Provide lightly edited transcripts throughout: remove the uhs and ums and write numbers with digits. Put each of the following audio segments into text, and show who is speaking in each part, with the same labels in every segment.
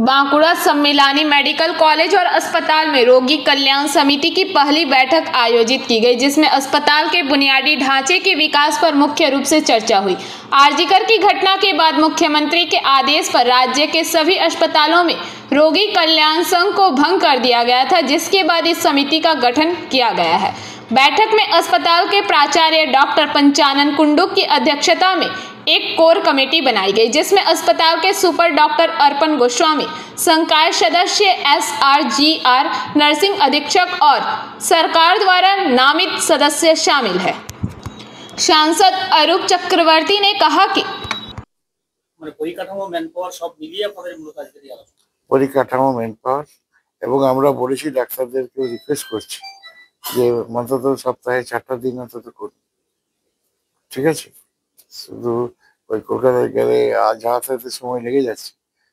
Speaker 1: Bankura सम्मिलानी medical college और अस्पताल में रोगी कल्याण समिति की पहली बैठक आयोजित की गई, जिसमें अस्पताल के बुनियादी ढांचे के विकास पर मुख्य रूप से चर्चा हुई। आरजीकर की घटना के बाद मुख्यमंत्री के आदेश पर राज्य के सभी अस्पतालों में रोगी कल्याण संघ को भंग कर दिया गया था, जिसके बाद इस समिति का गठन किया गया है। बैठक में अस्पताल के प्राचार्य डॉक्टर पंचानन कुंडुक की अध्यक्षता में एक कोर कमेटी बनाई गई, जिसमें अस्पताल के सुपर डॉक्टर अर्पण गोस्वामी, संकाय सदस्य SRGR, नर्सिंग अधीक्षक और सरकार द्वारा नामित सदस्य शामिल है। सांसद अरूप चक्रवर्ती ने कहा कि
Speaker 2: পরিকাঠামো ম্যানপাওয়ার সব মিলিয়ে আপনাদের মূলত আজকের এই আলোচনা।
Speaker 3: পরিকাঠামো ম্যানপাওয়ার এবং আমরা বলেছি ডাক্তারদেরকে রিকোয়েস্ট করছি যে অন্তত সপ্তাহে 4টা দিন অন্তত করুন, ঠিক আছে? শুধু ওই কলকাতায় গেলে যাতায়াতে সময় লেগে যাচ্ছে,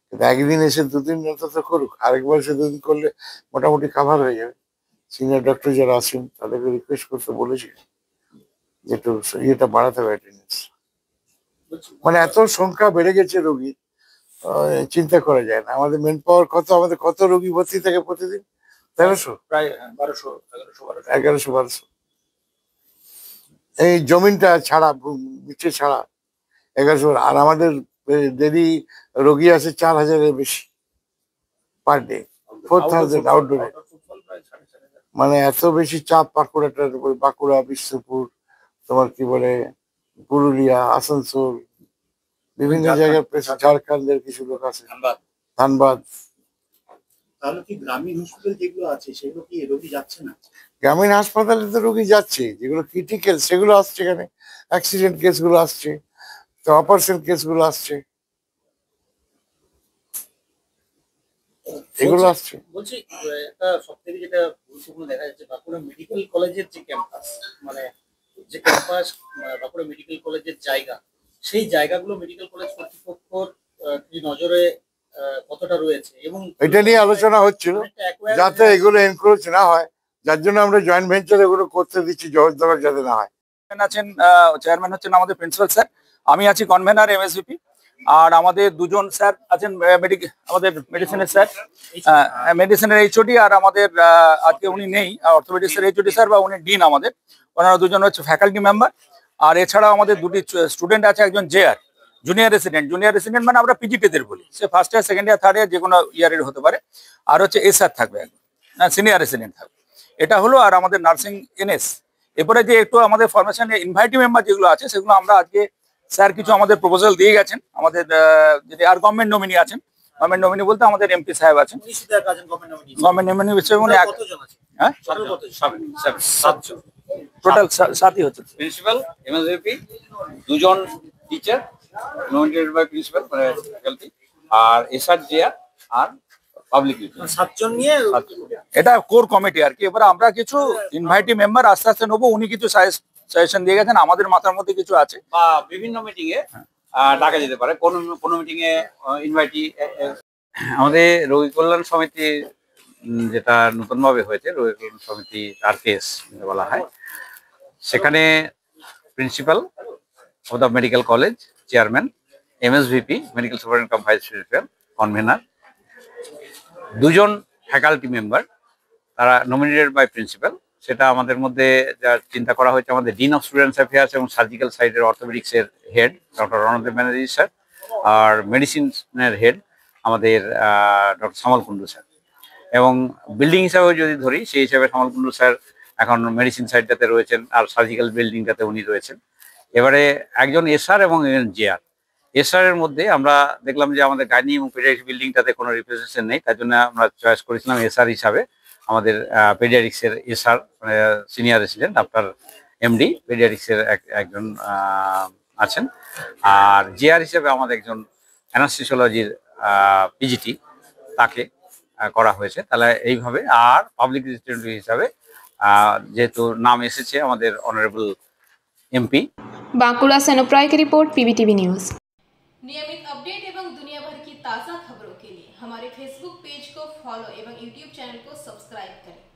Speaker 3: কিন্তু একদিন এসে 2 দিন অন্তত করুক। আরেকবার এসে 2 দিন করলে মোটামুটি কাভার হয়ে যাবে। সিনিয়র ডক্টর যারা আছেন তাদেরকে রিকোয়েস্ট করতে বলেছি যে একটু ইয়েটা বাড়াতে হবে, অ্যাটেন্ডেন্স। মানে এত সংখ্যা বেড়ে গেছে রোগী, চিন্তা করা যায় না। আমাদের মেন পাওয়ার আমাদের কত রোগী ভর্তি থাকে প্রতিদিন? 1300,
Speaker 2: প্রায়
Speaker 3: 1100-1200। এই জমিনটা ছাড়া, নিচে ছাড়া 1100। আর আমাদের ডেলি রোগী আছে 4000-এর বেশি পার ডে, 4000 আউটডোরে। মানে এত বেশি চাপ বাঁকুড়াটার উপর, বাঁকুড়া, বিষ্ণুপুর, তোমার কি বলে পুরুলিয়া, আসানসোল, বিভিন্ন জায়গার ঝাড়খণ্ডের কিছু লোক আছে, ধানবাদ।
Speaker 2: তাহলে কি গ্রামীণ হসপিটাল যেগুলো আছে সেগুলো কি রোগী যাচ্ছে না?
Speaker 3: গ্রামীণ হাসপাতালে তো রোগী যাচ্ছে, যেগুলো ক্রিটিক্যাল সেগুলো আসছে, এখানে অ্যাক্সিডেন্ট কেসগুলো আসছে, তো অপারেশন কেসগুলো আসছে, এগুলো আসছে।
Speaker 2: বলছি একটা সবথেকে যেটা গুরুত্বপূর্ণ দেখা যাচ্ছে বাঁকুড়া মেডিকেল কলেজের যে ক্যাম্পাস, মানে যে ক্যাম্পাস বাঁকুড়া মেডিকেল কলেজের জায়গা, সেই জায়গাগুলো মেডিকেল কলেজ কর্তৃপক্ষর কি নজরে কতটা রয়েছে? এবং
Speaker 3: এটা নিয়ে আলোচনা হচ্ছিল যাতে এগুলো এনক্রোচ না হয়, যার জন্য আমরা জয়েন্ট ভেঞ্চার এগুলো করতে দিচ্ছি, জবাবদার যাতে না হয়।
Speaker 4: আছেন চেয়ারম্যান হচ্ছেন আমাদের প্রিন্সিপাল স্যার, আমি আছি কনভেনার MSVP, আর আমাদের দুজন স্যার আছেন আমাদের মেডিসিনের স্যার, মেডিসিনের HOD, আর আমাদের আজকে উনি নেই, অর্থোপেডিক্সের HOD স্যার বা উনি ডিন। আমাদের ওনারা দুজন হচ্ছে ফ্যাকাল্টি মেম্বার। আর এছাড়াও আমাদের দুটি স্টুডেন্ট আছে, একজন JR, জুনিয়র রেসিডেন্ট মানে আমরা PGT-দের বলি, সে first year, second year, third year যে কোনো ইয়ারের হতে পারে। আর হচ্ছে SR থাকবে, সিনিয়র রেসিডেন্ট থাকবে। এটা হলো। আর আমাদের নার্সিং NS। এরপরে যে একটু আমাদের ফরমেশন ইনভাইটিভ মেম্বার যেগুলো আছে সেগুলো আমরা আজকে স্যার কিছু আমাদের প্রপোজাল দিয়ে গেছেন আমাদের, যদি আর গভর্নমেন্ট নমিনি আছেন, গভর্নমেন্ট নমিনি বলতে আমাদের MP সাহেব আছেন, গভর্নমেন্ট নমিনি হিসেবে উনি, হ্যাঁ টোটাল 7ই হচ্ছে।
Speaker 5: প্রিন্সিপাল, MSVP, দুজন টিচার নমিনেটেড বাই প্রিন্সিপাল মানে ফ্যাকাল্টি, আর SRGR আর পাবলিক।
Speaker 2: 7 জন নিয়ে
Speaker 4: এটা কোর কমিটি আর কি। এবার আমরা কিছু ইনভাইটিভ মেম্বার আস্তে আস্তে নেবো। উনি কিছু সাজেশন দিয়ে গেছেন, আমাদের মাথার মধ্যে কিছু আছে,
Speaker 5: বা বিভিন্ন মিটিং এ ডাকা যেতে পারে। কোন মিটিং এ ইনভাইটি। আমাদের রোগী কল্যাণ সমিতি যেটা নতুন ভাবে হয়েছে, রোগী কল্যাণ সমিতি RKS বলা হয়, সেখানে principal of the medical college, chairman, MSVP, medical superintendent cum vice principal, convener, দুজন ফ্যাকাল্টি মেম্বার, তারা নমিনেটেড বাই প্রিন্সিপাল। সেটা আমাদের মধ্যে যা চিন্তা করা হয়েছে, আমাদের ডিন অফ স্টুডেন্টস অ্যাফেয়ার্স এবং সার্জিক্যাল সাইডের অর্থোপেডিক্সের head doctor Randeb Banerjee sir, আর মেডিসিনের হেড আমাদের ডক্টর সামল কুন্ডু স্যার। এবং বিল্ডিং হিসাবেও যদি ধরি, সেই হিসাবে সামল কুন্ডু স্যার এখন মেডিসিন সাইডটাতে রয়েছেন, আর সার্জিক্যাল বিল্ডিংটাতে উনি রয়েছেন। এবারে একজন SR এবং একজন JR। SR এর মধ্যে আমরা দেখলাম যে আমাদের গাইনি এবং পেডিয়াট্রিক্স বিল্ডিংটাতে কোনো রিপ্রেজেন্টেশন নেই, তার জন্য আমরা চয়েস করেছিলাম SR হিসাবে আমাদের পেডিয়াট্রিক্সের SR, মানে সিনিয়র রেসিডেন্ট আপনার MD পেডিয়াট্রিক্সের একজন আছেন। আর JR হিসেবে আমাদের একজন অ্যানাস্থেসিওলজির PGT, তাকে করা হয়েছে। তাহলে এইভাবে। আর পাবলিক রেজিস্ট্রেন্ট হিসাবে যেহেতু নাম এসেছে আমাদের অনারেবল MP।
Speaker 1: बांकुड़ा से अनुप्राय की रिपोर्ट, PBTV न्यूज।
Speaker 6: नियमित अपडेट एवं दुनिया भर की ताज़ा खबरों के लिए हमारे फेसबुक पेज को फॉलो एवं यूट्यूब चैनल को सब्सक्राइब करें।